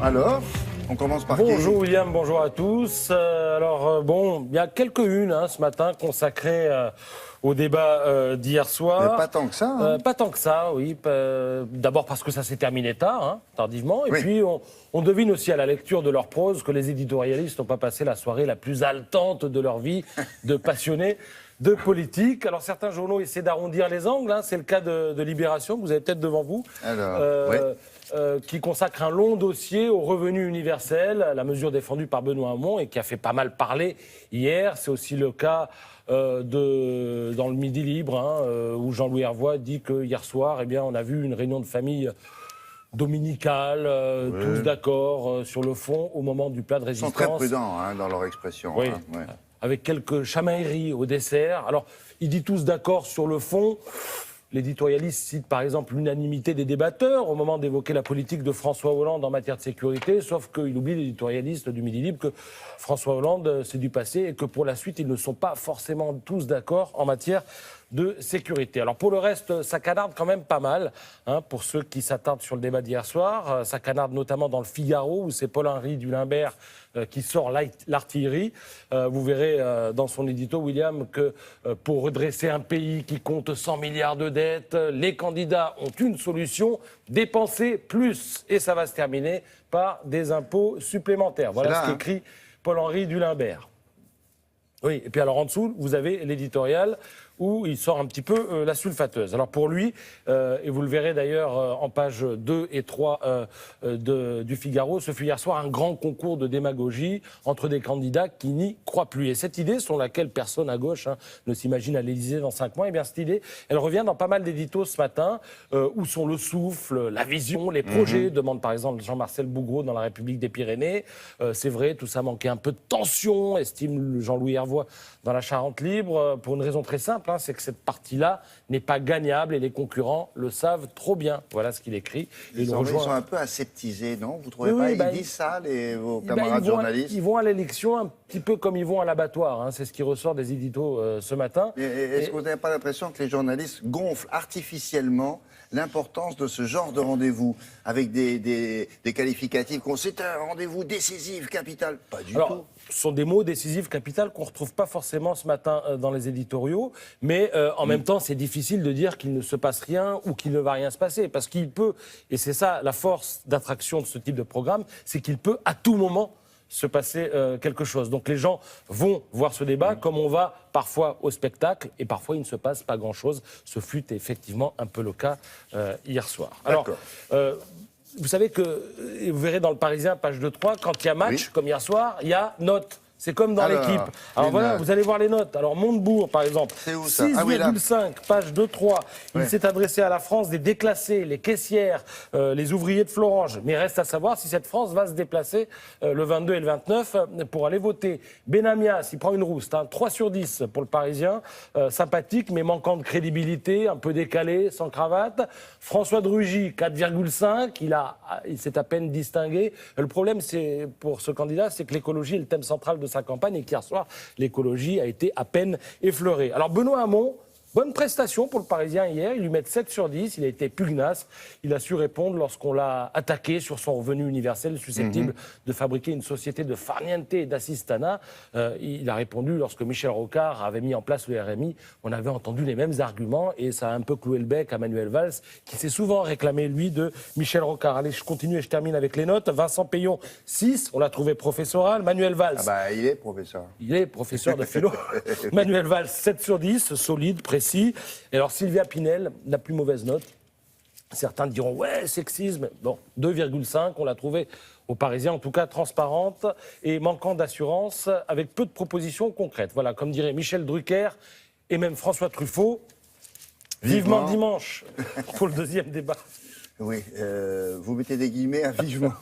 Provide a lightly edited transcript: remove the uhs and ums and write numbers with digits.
Alors, on commence par qui? Bonjour William, bonjour à tous. Il y a quelques unes ce matin consacrées au débat d'hier soir. Mais pas tant que ça. Hein. Pas tant que ça, oui. D'abord parce que ça s'est terminé tard, tardivement. Et Oui. puis on devine aussi à la lecture de leur prose que les éditorialistes n'ont pas passé la soirée la plus haletante de leur vie de passionnés de politique. Alors certains journaux essaient d'arrondir les angles. C'est le cas de Libération, que vous avez peut-être devant vous. Alors, oui. Qui consacre un long dossier au revenu universel, la mesure défendue par Benoît Hamon et qui a fait pas mal parler hier. C'est aussi le cas dans le Midi Libre, où Jean-Louis Hervois dit que hier soir, on a vu une réunion de famille dominicale, tous d'accord sur le fond au moment du plat de Ils résistance. sont très prudents dans leur expression. Oui. Ouais. Avec quelques chamailleries au dessert. Alors, il dit tous d'accord sur le fond. L'éditorialiste cite par exemple l'unanimité des débatteurs au moment d'évoquer la politique de François Hollande en matière de sécurité, sauf qu'il oublie l'éditorialiste du Midi Libre que François Hollande, c'est du passé et que pour la suite, ils ne sont pas forcément tous d'accord en matière de sécurité. Alors pour le reste, ça canarde quand même pas mal, pour ceux qui s'attardent sur le débat d'hier soir. Ça canarde notamment dans le Figaro, où c'est Paul-Henri Dulimbert qui sort l'artillerie. Vous verrez dans son édito, William, que pour redresser un pays qui compte 100 milliards de dettes, les candidats ont une solution, dépenser plus. Et ça va se terminer par des impôts supplémentaires. Voilà ce qu'écrit Paul-Henri Dulimbert. Oui, et puis alors en dessous, vous avez l'éditorial où il sort un petit peu la sulfateuse. Alors pour lui, et vous le verrez d'ailleurs en pages 2 et 3 du Figaro, ce fut hier soir un grand concours de démagogie entre des candidats qui n'y croient plus. Et cette idée, sur laquelle personne à gauche ne s'imagine à l'Élysée dans 5 mois, cette idée, elle revient dans pas mal d'éditos ce matin, où sont le souffle, la vision, les projets, demande par exemple Jean-Marcel Bougreau dans La République des Pyrénées. C'est vrai, tout ça manquait un peu de tension, estime Jean-Louis Hervois dans La Charente Libre, pour une raison très simple, c'est que cette partie-là n'est pas gagnable et les concurrents le savent trop bien. Voilà ce qu'il écrit. Ils sont un peu aseptisés, non? Vous ne trouvez pas? Ils disent ça, vos camarades journalistes? Ils vont à l'élection un petit peu comme ils vont à l'abattoir. C'est ce qui ressort des éditos ce matin. Est-ce que vous n'avez pas l'impression que les journalistes gonflent artificiellement l'importance de ce genre de rendez-vous avec des qualificatifs c'est un rendez-vous décisif, capital? Pas du tout. Ce sont des mots décisifs, capital, qu'on ne retrouve pas forcément ce matin dans les éditoriaux, mais en même temps, c'est difficile de dire qu'il ne se passe rien ou qu'il ne va rien se passer, parce qu'il peut, et c'est ça la force d'attraction de ce type de programme, c'est qu'il peut à tout moment se passer quelque chose. Donc les gens vont voir ce débat comme on va parfois au spectacle, et parfois il ne se passe pas grand-chose. Ce fut effectivement un peu le cas hier soir. Alors, vous savez que, et vous verrez dans le Parisien, page 2-3, quand il y a match, comme hier soir, il y a note. C'est comme dans l'équipe. Alors voilà, vous allez voir les notes. Alors Montebourg, par exemple, 6,5, page 2-3. Il s'est adressé à la France des déclassés, les caissières, les ouvriers de Florange. Mais reste à savoir si cette France va se déplacer le 22 et le 29 pour aller voter. Benamias, il prend une rouste, 3 sur 10 pour le Parisien. Sympathique, mais manquant de crédibilité, un peu décalé, sans cravate. François de Rugy, 4,5. Il s'est à peine distingué. Le problème, c'est pour ce candidat, c'est que l'écologie est le thème central de sa campagne et qu'hier soir, l'écologie a été à peine effleurée. Alors Benoît Hamon, bonne prestation pour le Parisien hier, il lui met 7 sur 10, il a été pugnace, il a su répondre lorsqu'on l'a attaqué sur son revenu universel susceptible de fabriquer une société de farniente et d'assistanat. Il a répondu lorsque Michel Rocard avait mis en place le RMI, on avait entendu les mêmes arguments et ça a un peu cloué le bec à Manuel Valls qui s'est souvent réclamé, lui, de Michel Rocard. Allez, je continue et je termine avec les notes. Vincent Payon, 6, on l'a trouvé professoral. Manuel Valls. Il est professeur. Il est professeur de philo. Manuel Valls, 7 sur 10, solide, précis. Et alors Sylvia Pinel, la plus mauvaise note. Certains diront ouais, sexisme. Bon, 2,5, on l'a trouvé aux Parisiens, en tout cas transparente et manquant d'assurance, avec peu de propositions concrètes. Voilà, comme dirait Michel Drucker et même François Truffaut, vivement dimanche pour le deuxième débat. Oui, vous mettez des guillemets à vivement.